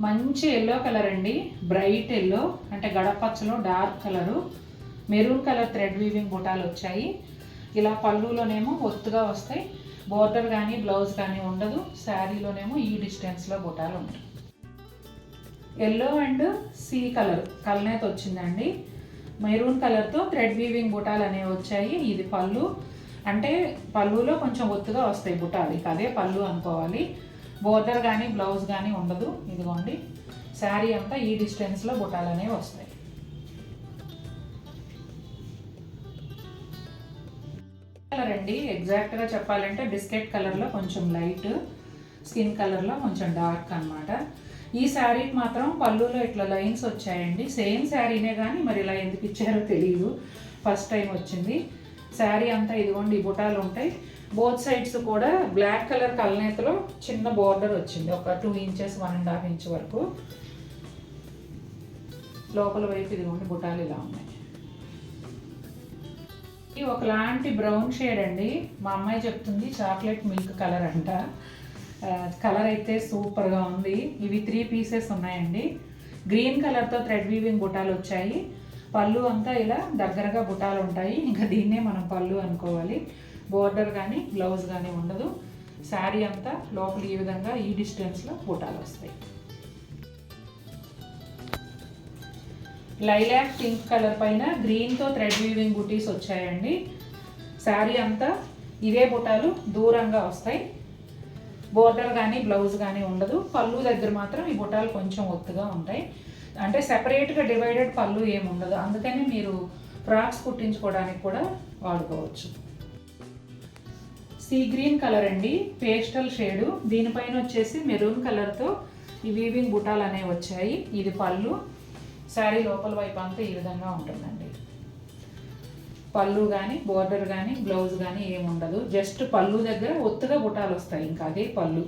మంచి yellow colour అండి, bright yellow అంటే గడపచ్చలో dark colour, maroon colour thread weaving బుటాలు వచ్చాయి. ఇలా పళ్ళులోనేమో ఒత్తుగా వస్తాయి, బోర్డర్ కానీ బ్లౌజ్ కానీ ఉండదు. శారీలోనేమో ఈ డిస్టెన్స్లో బుటాలు ఉంటాయి. ఎల్లో అండ్ సీ కలర్ కలనేత వచ్చిందండి. మెరూన్ కలర్తో థ్రెడ్ వీవింగ్ బుటాలు అనేవి వచ్చాయి. ఇది పళ్ళు, అంటే పళ్ళులో కొంచెం ఒత్తుగా వస్తాయి బుటాలు, ఇక అదే పళ్ళు అనుకోవాలి. బోర్డర్ కానీ బ్లౌజ్ కానీ ఉండదు. ఇదిగోండి శారీ అంతా ఈ డిస్టెన్స్లో బుటాలు అనేవి వస్తాయి. కలర్ అండి, ఎగ్జాక్ట్గా చెప్పాలంటే బిస్కెట్ కలర్లో కొంచెం లైట్, స్కిన్ కలర్లో కొంచెం డార్క్ అనమాట. ఈ శారీకి మాత్రం పళ్ళులో ఇట్లా లైన్స్ వచ్చాయండి. సేమ్ శారీనే కానీ మరి ఇలా ఎందుకు ఇచ్చారో తెలియదు, ఫస్ట్ టైం వచ్చింది. శారీ అంతా ఇదిగోండి ఈ బుటాలు ఉంటాయి. బోత్ సైడ్స్ కూడా బ్లాక్ కలర్ కలనేతలో చిన్న బోర్డర్ వచ్చింది, ఒక 2 ఇంచెస్ 1.5 ఇంచ్ వరకు. లోపల వైపు ఇదిగోండి బుటాలు ఇలా ఉన్నాయి. ఇది ఒకలాంటి బ్రౌన్ షేడ్ అండి. మా అమ్మాయి చెప్తుంది చాక్లెట్ మిల్క్ కలర్ అంట. కలర్ అయితే సూపర్గా ఉంది. ఇవి 3 పీసెస్ ఉన్నాయండి. గ్రీన్ కలర్తో థ్రెడ్ వీవింగ్ బుటాలు వచ్చాయి. పళ్ళు అంతా ఇలా దగ్గరగా బుటాలు ఉంటాయి, ఇంకా దీన్నే మనం పళ్ళు అనుకోవాలి. బోర్డర్ కానీ బ్లౌజ్ కానీ ఉండదు. శారీ అంతా లోపల ఈ విధంగా ఈ డిస్టెన్స్లో బుటాలు వస్తాయి. లైలాక్ పింక్ కలర్ పైన గ్రీన్తో థ్రెడ్ వీవింగ్ బుటీస్ వచ్చాయండి. శారీ అంతా ఇవే బుటాలు దూరంగా వస్తాయి. బోర్డర్ కానీ బ్లౌజ్ కానీ ఉండదు. పళ్ళు దగ్గర మాత్రం ఈ బుటాలు కొంచెం ఒత్తుగా ఉంటాయి, అంటే సెపరేట్గా డివైడెడ్ పళ్ళు ఏమి ఉండదు. అందుకని మీరు ఫ్రాక్స్ కుట్టించుకోవడానికి కూడా వాడుకోవచ్చు. సీ గ్రీన్ కలర్ అండి, పేస్టల్ షేడు. దీనిపైన వచ్చేసి మెరూన్ కలర్తో ఈ వీవింగ్ బుటాలు అనేవి వచ్చాయి. ఇది పళ్ళు. శారీ లోపల వైపు అంతా ఈ విధంగా ఉంటుందండి. పళ్ళు కానీ బోర్డర్ కానీ బ్లౌజ్ కానీ ఏమి ఉండదు, జస్ట్ పళ్ళు దగ్గర ఒత్తుగా బుటాలు వస్తాయి, ఇంకా అదే పళ్ళు.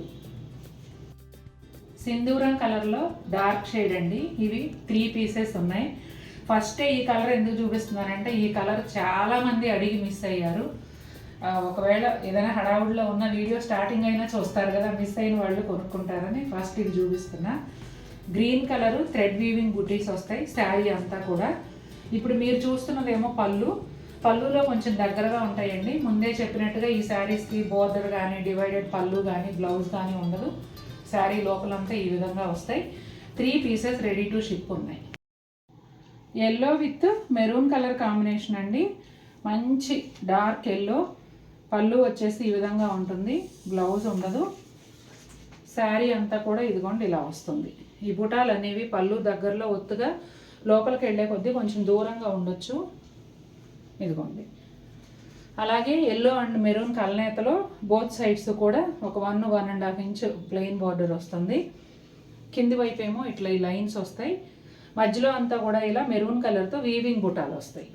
సింధూరం కలర్లో డార్క్ షేడ్ అండి. ఇవి 3 పీసెస్ ఉన్నాయి. ఫస్టే ఈ కలర్ ఎందుకు చూపిస్తున్నానంటే ఈ కలర్ చాలామంది అడిగి మిస్ అయ్యారు. ఒకవేళ ఏదైనా హడావుడిలో ఉన్న వీడియో స్టార్టింగ్ అయినా చూస్తారు కదా, మిస్ అయిన వాళ్ళు కొనుక్కుంటారని ఫస్ట్ ఇది చూపిస్తున్నా. గ్రీన్ కలరు థ్రెడ్ వీవింగ్ బుటీస్ వస్తాయి శారీ అంతా కూడా. ఇప్పుడు మీరు చూస్తున్నదేమో పళ్ళు. పళ్ళులో కొంచెం దగ్గరగా ఉంటాయండి. ముందే చెప్పినట్టుగా ఈ శారీస్కి బోర్డర్ కానీ డివైడెడ్ పళ్ళు కానీ బ్లౌజ్ కానీ ఉండదు. శారీ లోపలంతా ఈ విధంగా వస్తాయి. 3 పీసెస్ రెడీ టు షిప్ ఉన్నాయి. Yellow with maroon colour combination అండి. మంచి డార్క్ ఎల్లో. పళ్ళు వచ్చేసి ఈ విధంగా ఉంటుంది, బ్లౌజ్ ఉండదు. శారీ అంతా కూడా ఇదిగోండి ఇలా వస్తుంది. ఈ బుటాలు అనేవి పళ్ళు దగ్గరలో ఒత్తుగా, లోపలికి వెళ్ళే కొద్దీ కొంచెం దూరంగా ఉండొచ్చు. ఇదిగోండి. అలాగే ఎల్లో అండ్ మెరూన్ కలనేతలో బోత్ సైడ్స్ కూడా ఒక 1.5 ఇంచ్ ప్లెయిన్ బార్డర్ వస్తుంది. కింది వైపు ఏమో ఇట్లా ఈ లైన్స్ వస్తాయి. మధ్యలో అంతా కూడా ఇలా మెరూన్ కలర్తో వీవింగ్ బుటాలు వస్తాయి.